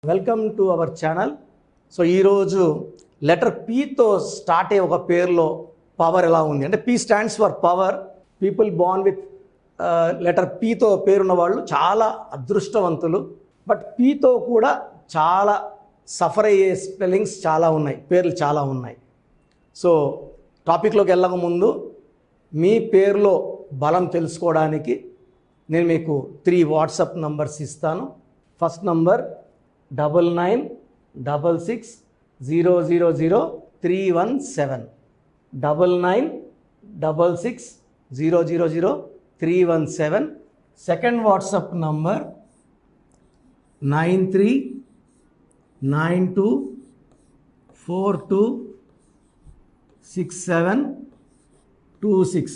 Welcome to our channel. So ఈరోజు letter పీతో start అయ్యే ఒక పేరులో పవర్ ఎలా ఉంది అంటే P stands for power. People born with letter పీతో పేరున్న వాళ్ళు చాలా అదృష్టవంతులు. బట్ పీతో కూడా చాలా సఫర్ అయ్యే స్పెల్లింగ్స్ చాలా ఉన్నాయి, పేర్లు చాలా ఉన్నాయి. సో టాపిక్లోకి వెళ్ళక ముందు మీ పేరులో బలం తెలుసుకోవడానికి నేను మీకు 3 వాట్సాప్ నంబర్స్ ఇస్తాను. First number 9966000317 9966000317. Second WhatsApp number 9392426726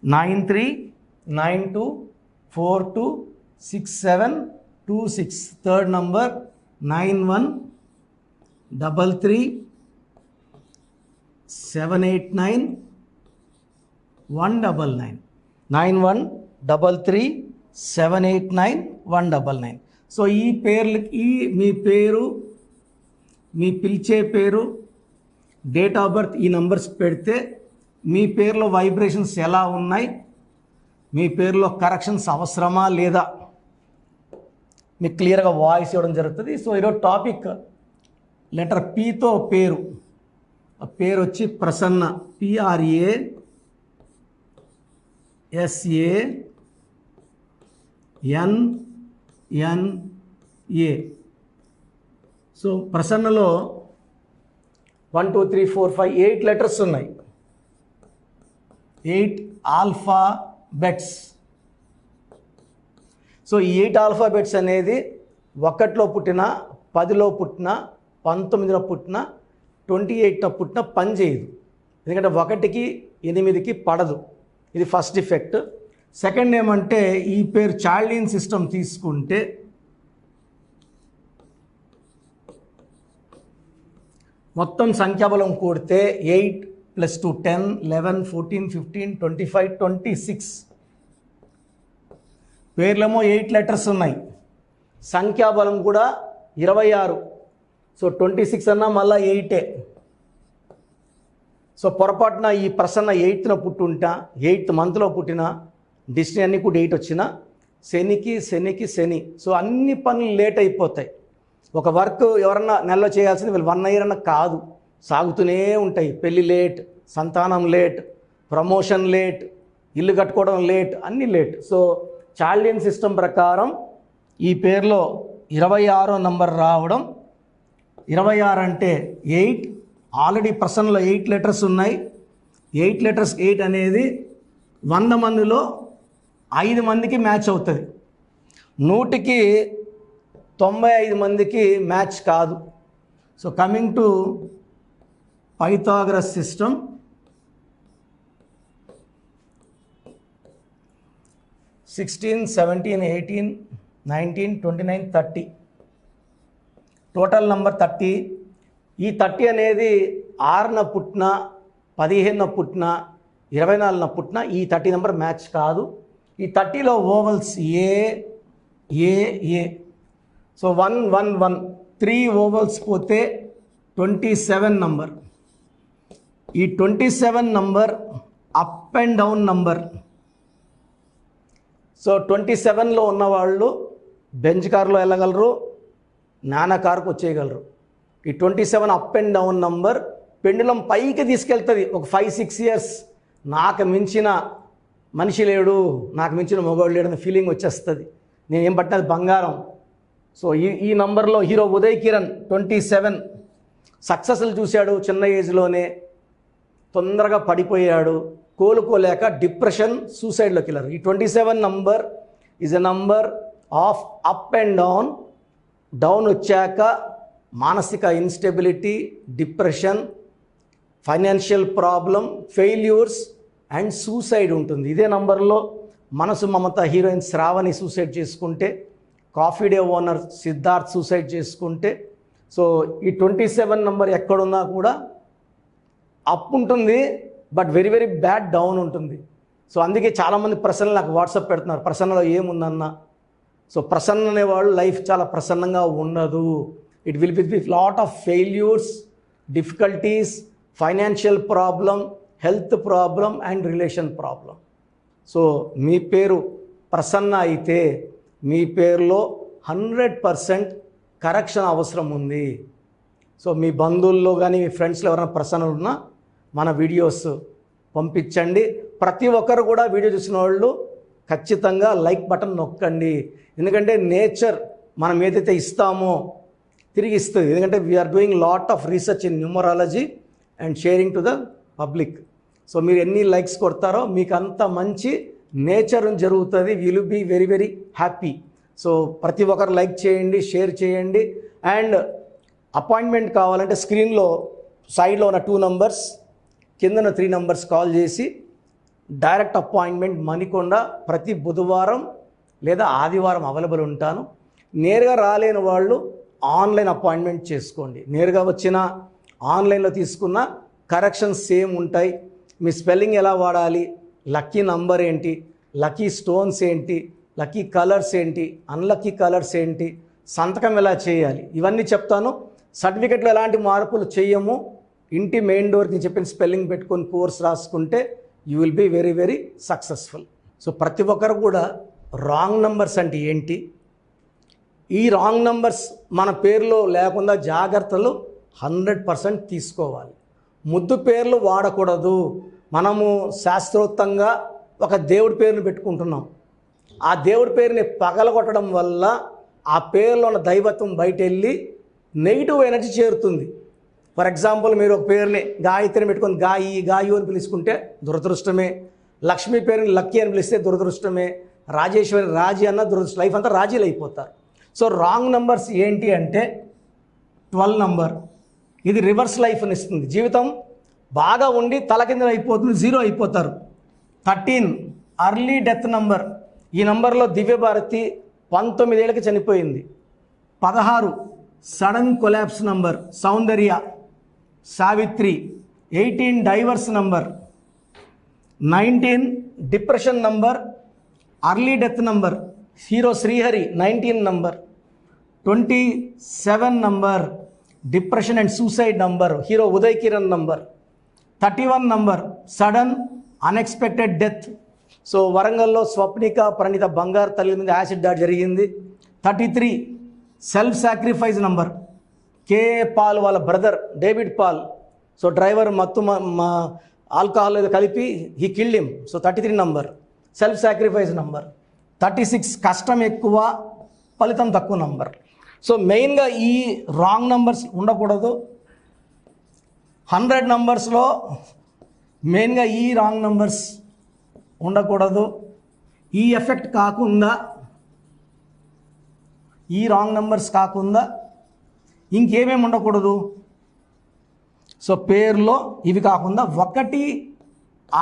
9392426726. Third number 9133789199 9133789199. So ఈ పేర్లకి మీ పేరు, మీ పిలిచే పేరు, డేట్ ఆఫ్ బర్త్, ఈ నంబర్స్ పెడితే మీ పేరులో వైబ్రేషన్స్ ఎలా ఉన్నాయి, మీ పేరులో కరెక్షన్స్ అవసరమా లేదా మీకు క్లియర్గా వాయిస్ ఇవ్వడం జరుగుతుంది. సో ఈరోజు టాపిక్ లెటర్ పీతో పేరు. ఆ పేరు వచ్చి ప్రసన్న, PRASANNA. సో ప్రసన్నలో 1 2 3 4 5 8 లెటర్స్ ఉన్నాయి, 8 ఆల్ఫాబెట్స్. సో ఈ 8 ఆల్ఫాబెట్స్ అనేది 1లో పుట్టిన, 10లో పుట్టిన, 19లో పుట్టిన, 28లో పుట్టిన పని చేయదు. ఎందుకంటే 1కి 8కి పడదు. ఇది ఫస్ట్ డిఫెక్ట్. సెకండ్ ఏమంటే ఈ పేరు చార్లియన్ సిస్టమ్ తీసుకుంటే మొత్తం సంఖ్యాబలం కూడితే 8 + 2 10 11 14 15 25 26. పేర్లేమో 8 లెటర్స్ ఉన్నాయి, సంఖ్యాబలం కూడా 26. సో 26 అన్నా మళ్ళీ 8. సో పొరపాటున ఈ ప్రసన్న 8న పుట్టుంటా, 8th మంత్లో పుట్టిన, డిస్టినీ అన్నీ కూడా 8 వచ్చిన, శని. సో అన్ని పనులు లేట్ అయిపోతాయి. ఒక వర్క్ ఎవరన్నా నెలలో చేయాల్సింది వీళ్ళు 1 year అన్న కాదు, సాగుతూనే ఉంటాయి. పెళ్ళి లేట్, సంతానం లేట్, ప్రమోషన్ లేట్, ఇల్లు కట్టుకోవడం లేట్, అన్నీ లేట్. సో చార్లియన్ సిస్టమ్ ప్రకారం ఈ పేరులో 26వ నంబర్ రావడం, 26 అంటే 8. ఆల్రెడీ ప్రసన్నలో 8 లెటర్స్ ఉన్నాయి. 8 లెటర్స్ 8 అనేది 100 మందిలో 5 మందికి మ్యాచ్ అవుతుంది, 100కి 95 మందికి మ్యాచ్ కాదు. So coming to Pythagoras system, 16 17 18 19 29 30, total number 30. ఈ 30 అనేది 6న పుట్టిన, 15న పుట్టిన, 24న పుట్టిన ఈ 30 నెంబర్ మ్యాచ్ కాదు. ఈ 30లో ఓవల్స్ ఏ. సో 1 1 1 3 ఓవల్స్ పోతే 27 నంబర్. ఈ 27 number up and down number. So 27లో ఉన్నవాళ్ళు బెంచ్ కారులో వెళ్ళగలరు, నానా కారుకు వచ్చేయగలరు. ఈ 27 up and down number pendulum పైకి తీసుకెళ్తుంది. ఒక 5-6 years నాకు మించిన మనిషి లేడు, నాకు మించిన మగవాడు లేడు అనే ఫీలింగ్ వచ్చేస్తుంది. నేను ఏం పట్టినది బంగారం. సో ఈ నంబర్లో హీరో ఉదయ్ కిరణ్ 27 సక్సెస్లు చూశాడు, చిన్న ఏజ్లోనే తొందరగా పడిపోయాడు, కోలుకోలేక డిప్రెషన్, సూసైడ్లోకి వెళ్ళారు. ఈ 27 number is a number of up and down. Down వచ్చాక మానసిక instability, depression, financial problem, failures and suicide ఉంటుంది. ఇదే నంబర్లో మనసు మమత హీరోయిన్ శ్రావణి సూసైడ్ చేసుకుంటే, coffee day owner Siddharth suicide చేసుకుంటే. సో ఈ 27 నంబర్ ఎక్కడున్నా కూడా అప్ ఉంటుంది, but very very bad down ఉంటుంది. సో అందుకే చాలామంది ప్రసన్నలు నాకు వాట్సాప్ పెడుతున్నారు, ప్రసన్నలో ఏముందన్న. సో ప్రసన్న అనేవాళ్ళు లైఫ్ చాలా ప్రసన్నంగా ఉండదు. It will be with lot of failures, difficulties, financial problem, health problem and relation problem. So మీ పేరు ప్రసన్న అయితే మీ పేరులో 100% కరెక్షన్ అవసరం ఉంది. సో మీ బంధువుల్లో కానీ మీ ఫ్రెండ్స్లో ఎవరైనా ప్రసన్న ఉన్నా మన వీడియోస్ పంపించండి. ప్రతి ఒక్కరు కూడా వీడియో చూసిన వాళ్ళు ఖచ్చితంగా లైక్ బటన్ నొక్కండి. ఎందుకంటే నేచర్ మనం ఏదైతే ఇస్తామో తిరిగి ఇస్తుంది. ఎందుకంటే we are doing lot of research in numerology and sharing to the public. So మీరు ఎన్ని లైక్స్ కొడతారో మీకు అంత మంచి నేచర్ జరుగుతుంది. Will be very very happy. So ప్రతి ఒక్కరు లైక్ చేయండి, షేర్ చేయండి. అండ్ అపాయింట్మెంట్ కావాలంటే స్క్రీన్లో సైడ్లో ఉన్న 2 numbers, కిందన 3 numbers కాల్ చేసి డైరెక్ట్ అపాయింట్మెంట్ మణికొండ ప్రతి బుధవారం లేదా ఆదివారం అవైలబుల్ ఉంటాను. నేరుగా రాలేని వాళ్ళు ఆన్లైన్ అపాయింట్మెంట్ చేసుకోండి. నేరుగా వచ్చిన ఆన్లైన్లో తీసుకున్న కరెక్షన్స్ సేమ్ ఉంటాయి. మీ స్పెల్లింగ్ ఎలా వాడాలి, లక్కీ నంబర్ ఏంటి, లక్కీ స్టోన్స్ ఏంటి, లక్కీ కలర్స్ ఏంటి, అన్లక్కీ కలర్స్ ఏంటి, సంతకం ఎలా చేయాలి, ఇవన్నీ చెప్తాను. సర్టిఫికెట్లో ఎలాంటి మార్పులు చేయము. ఇంటి మెయిన్ డోర్కి చెప్పిన స్పెల్లింగ్ పెట్టుకొని కోర్స్ రాసుకుంటే you will be very very successful. So ప్రతి ఒక్కరు కూడా రాంగ్ నంబర్స్ అంటే ఏంటి, ఈ రాంగ్ నంబర్స్ మన పేరులో లేకుండా జాగ్రత్తలు 100% తీసుకోవాలి. ముద్దు పేర్లు వాడకూడదు. మనము శాస్త్రోక్తంగా ఒక దేవుడి పేరుని పెట్టుకుంటున్నాం. ఆ దేవుడి పేరుని పగలగొట్టడం వల్ల ఆ పేరులో ఉన్న దైవత్వం బయట వెళ్ళి నెగిటివ్ ఎనర్జీ చేరుతుంది. ఫర్ ఎగ్జాంపుల్ మీరు ఒక పేరుని గాయత్రిని పెట్టుకొని గాయు అని పిలుచుకుంటే దురదృష్టమే. లక్ష్మీ పేరుని లక్కీ అని పిలిస్తే దురదృష్టమే. రాజేశ్వరి రాజీ అన్న దురదృష్టం. లైఫ్ అంతా రాజీలు అయిపోతారు. సో రాంగ్ నంబర్స్ ఏంటి అంటే 12 number, ఇది రివర్స్ లైఫ్ని ఇస్తుంది. జీవితం బాగా ఉండి తలకింద అయిపోతుంది, 0 అయిపోతారు. 13 అర్లీ డెత్ నంబర్. ఈ నంబర్లో దివ్యభారతి 19 ఏళ్ళకి చనిపోయింది. 16 sudden collapse number, Soundarya, Savitri. 18 divorce number. 19 depression number, early death number, hero Srihari 19 number. 27 number depression and suicide number, hero Uday Kiran number. 31 number sudden unexpected death. So వరంగల్లో స్వప్నిక ప్రణీత బంగారు తల్లి మీద యాసిడ్ దాడి జరిగింది. 33 self sacrifice number, KA Paul వాళ్ళ brother David Paul. So driver మత్తు alcohol ఏదో కలిపి he killed him. So 33 number self sacrifice number. 36 కష్టం ఎక్కువ ఫలితం తక్కువ నంబర్. సో మెయిన్గా ఈ రాంగ్ నంబర్స్ ఉండకూడదు. 100 నంబర్స్లో మెయిన్గా ఈ రాంగ్ నంబర్స్ ఉండకూడదు. ఈ ఎఫెక్ట్ కాకుండా, ఈ రాంగ్ నంబర్స్ కాకుండా ఇంకేమేమి ఉండకూడదు. సో పేరులో ఇవి కాకుండా 1,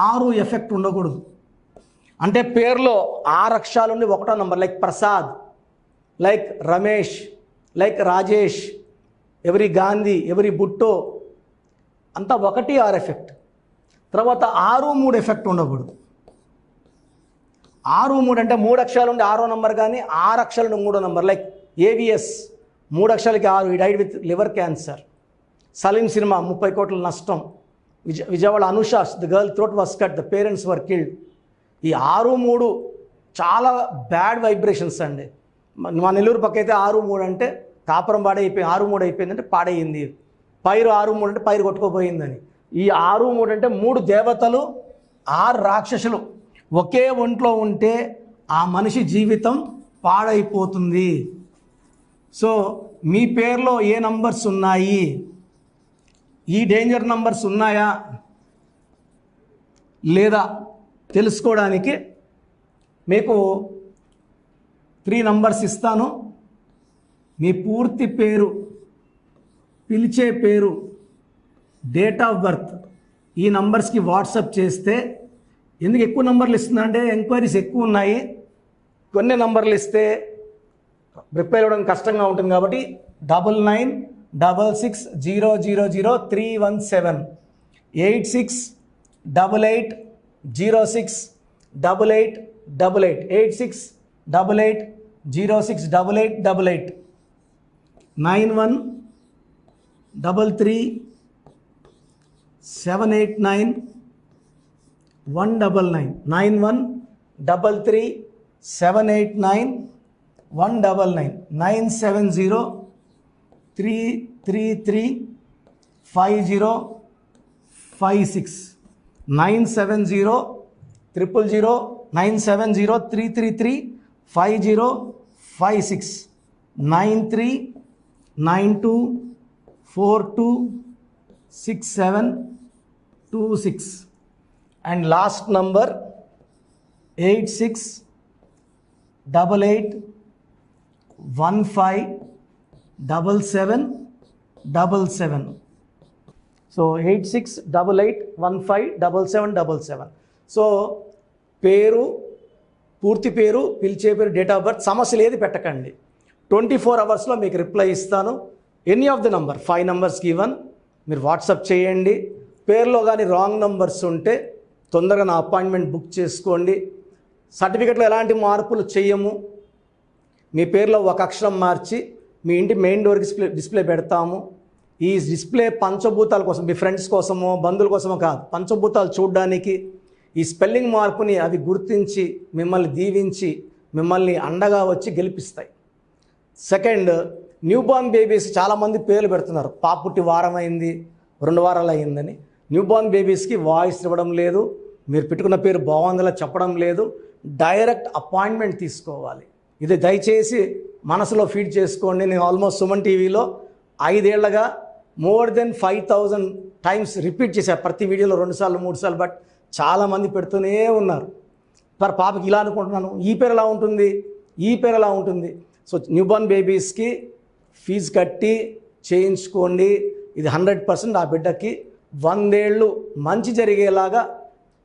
6 ఎఫెక్ట్ ఉండకూడదు. అంటే పేరులో 6 అక్షరాలు ఉండి 1వ number, like Prasad, like Ramesh, like Rajesh, ఎవరి గాంధీ, ఎవరి బుట్టో, అంతా 1, 6 ఎఫెక్ట్. తర్వాత 6, 3 ఎఫెక్ట్ ఉండకూడదు. 6, 3 అంటే 3 అక్షరాలు ఉండి 6వ నంబర్, కానీ 6 అక్షరాలు ఉండి 3వ నంబర్, లైక్ ఏవిఎస్ 3 అక్షరాలకి 6, ఈ died with liver cancer. Saleem cinema 30 కోట్ల నష్టం. Vijayawada Anusha, the girl throat was cut, the parents were killed. ఈ 6, 3 చాలా బ్యాడ్ వైబ్రేషన్స్ అండి. మా నెల్లూరు పక్క అయితే 6, 3 అంటే కాపురం పాడైపోయి, 6, 3 అయిపోయిందంటే పాడైంది. పైరు 6, 3 అంటే పైరు కొట్టుకోపోయిందని. ఈ 6, 3 అంటే 3 దేవతలు 6 రాక్షసులు ఒకే ఒంట్లో ఉంటే ఆ మనిషి జీవితం పాడైపోతుంది. సో మీ పేరులో ఏ నంబర్స్ ఉన్నాయి, ఈ డేంజర్ నంబర్స్ ఉన్నాయా లేదా తెలుసుకోవడానికి మీకు 3 నంబర్స్ ఇస్తాను. మీ పూర్తి పేరు, పిలిచే పేరు, డేట్ ఆఫ్ బర్త్ ఈ నంబర్స్కి వాట్సాప్ చేస్తే, ఎందుకు ఎక్కువ నంబర్లు ఇస్తుందంటే ఎంక్వైరీస్ ఎక్కువ ఉన్నాయి. కొన్ని నంబర్లు ఇస్తే రిప్లై ఇవ్వడం కష్టంగా ఉంటుంది కాబట్టి 9966000317 8688068888 8688068888 91 789 199 9133 789 199 970 333 5056 970 000 970 333 5056 9392 42 6726 and last number 8688 157777. So 8688157777. So పేరు, పూర్తి పేరు, పిలిచే పేరు, డేట్ ఆఫ్ బర్త్, సమస్యలు ఏది పెట్టకండి. 24 అవర్స్లో మీకు రిప్లై ఇస్తాను. Any of the number 5 numbers given మీరు వాట్సాప్ చేయండి. పేరులో కానీ రాంగ్ నంబర్స్ ఉంటే తొందరగా నా అపాయింట్మెంట్ బుక్ చేసుకోండి. సర్టిఫికెట్లో ఎలాంటి మార్పులు చేయము. మీ పేరులో ఒక అక్షరం మార్చి మీ ఇంటి మెయిన్ డోర్కి డిస్ప్లే పెడతాము. ఈ డిస్ప్లే పంచభూతాల కోసం, మీ ఫ్రెండ్స్ కోసమో బంధువుల కోసమో కాదు, పంచభూతాలు చూడడానికి, ఈ స్పెల్లింగ్ మార్పుని అవి గుర్తించి మిమ్మల్ని దీవించి మిమ్మల్ని అండగా వచ్చి గెలిపిస్తాయి. సెకండ్, న్యూబార్న్ బేబీస్ చాలామంది పేర్లు పెడుతున్నారు. పాపుట్టి వారం అయింది, 2 వారాలు అయిందని. న్యూబార్న్ బేబీస్కి వాయిస్ ఇవ్వడం లేదు, మీరు పెట్టుకున్న పేరు బాగుందిలా చెప్పడం లేదు. డైరెక్ట్ అపాయింట్మెంట్ తీసుకోవాలి. ఇది దయచేసి మనసులో ఫీడ్ చేసుకోండి. నేను ఆల్మోస్ట్ సుమన్ టీవీలో 5 ఏళ్లుగా మోర్ దెన్ 5000 టైమ్స్ రిపీట్ చేశాను. ప్రతి వీడియోలో 2 సార్లు 3 సార్లు. బట్ చాలామంది పెడుతూనే ఉన్నారు. మరి పాపకి ఇలా అనుకుంటున్నాను, ఈ పేరు ఎలా ఉంటుంది, ఈ పేరు ఎలా ఉంటుంది. సో న్యూబార్న్ బేబీస్కి ఫీజు కట్టి చేయించుకోండి. ఇది 100% ఆ బిడ్డకి 100 ఏళ్ళు మంచి జరిగేలాగా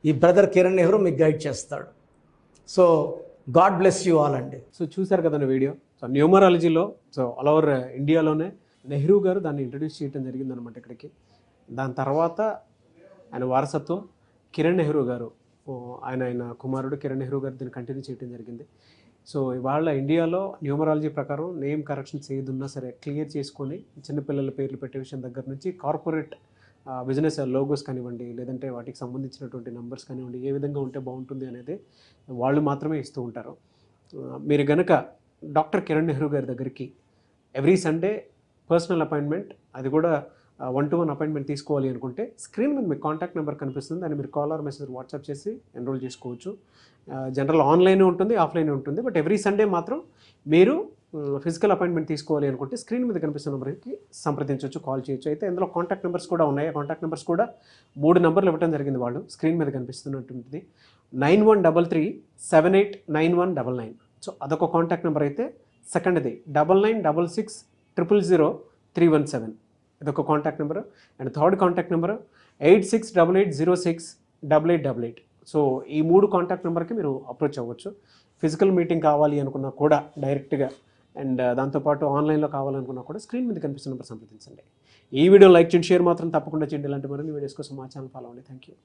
ఈ బ్రదర్ కిరణ్ నెహ్రూ మీకు గైడ్ చేస్తాడు. So god bless you all అండి. సో చూసారు కదండి వీడియో. సో న్యూమరాలజీలో సో ఆల్ ఓవర్ ఇండియాలోనే నెహ్రూ గారు దాన్ని ఇంట్రడ్యూస్ చేయడం జరిగిందనమాట ఇక్కడికి. దాని తర్వాత ఆయన వారసత్వం కిరణ్ నెహ్రూ గారు, ఆయన కుమారుడు కిరణ్ నెహ్రూ గారు దీన్ని కంటిన్యూ చేయడం జరిగింది. సో ఇవాళ ఇండియాలో న్యూమరాలజీ ప్రకారం నేమ్ కరెక్షన్స్ ఏదున్నా సరే క్లియర్ చేసుకొని చిన్నపిల్లల పేర్లు పెట్టే విషయం దగ్గర నుంచి కార్పొరేట్ బిజినెస్ లోగోస్ కానివ్వండి, లేదంటే వాటికి సంబంధించినటువంటి నంబర్స్ కానివ్వండి, ఏ విధంగా ఉంటే బాగుంటుంది అనేది వాళ్ళు మాత్రమే ఇస్తూ ఉంటారు. మీరు గనక డాక్టర్ కిరణ్ నెహ్రూ గారి దగ్గరికి ఎవ్రీ సండే పర్సనల్ అపాయింట్మెంట్, అది కూడా 1-to-1 అపాయింట్మెంట్ తీసుకోవాలి అనుకుంటే స్క్రీన్ మీద మీకు కాంటాక్ట్ నెంబర్ కనిపిస్తుంది. దాన్ని మీరు కాల్ ఆర్ మెసేజ్ వాట్సాప్ చేసి ఎన్రోల్ చేసుకోవచ్చు. జనరల్ ఆన్లైన్ ఉంటుంది, ఆఫ్లైన్ ఉంటుంది. బట్ ఎవ్రీ సండే మాత్రం మీరు ఫిజికల్ అపాయింట్మెంట్ తీసుకోవాలి అనుకుంటే స్క్రీన్ మీద కనిపిస్తున్న నెంబర్కి సంప్రదించవచ్చు, కాల్ చేయొచ్చు. అయితే ఇందులో కాంటాక్ట్ నెంబర్స్ కూడా ఉన్నాయి. కాంటాక్ట్ నెంబర్స్ కూడా 3 నంబర్లు ఇవ్వడం జరిగింది. వాళ్ళు స్క్రీన్ మీద కనిపిస్తున్నటువంటిది 9133789199. సో అదొక కాంటాక్ట్ నెంబర్ అయితే. సెకండ్ది 9966000317, ఇదొక contact number. And third contact number 8688068888. So ఈ 3 కాంటాక్ట్ నెంబర్కి మీరు అప్రోచ్ అవ్వచ్చు. ఫిజికల్ మీటింగ్ కావాలి అనుకున్నా కూడా డైరెక్ట్గా, అండ్ దాంతోపాటు ఆన్లైన్లో కావాలనుకున్నా కూడా స్క్రీన్ మీద కనిపిస్తున్న నెంబర్ సంప్రదించండి. ఈ వీడియో లైక్ చేయండి, షేర్ మాత్రం తప్పకుండా చేయండి. ఇలాంటి మరిన్ని వీడియోస్ కోసం మా ఛానల్ ఫాలో అవ్వండి. Thank you.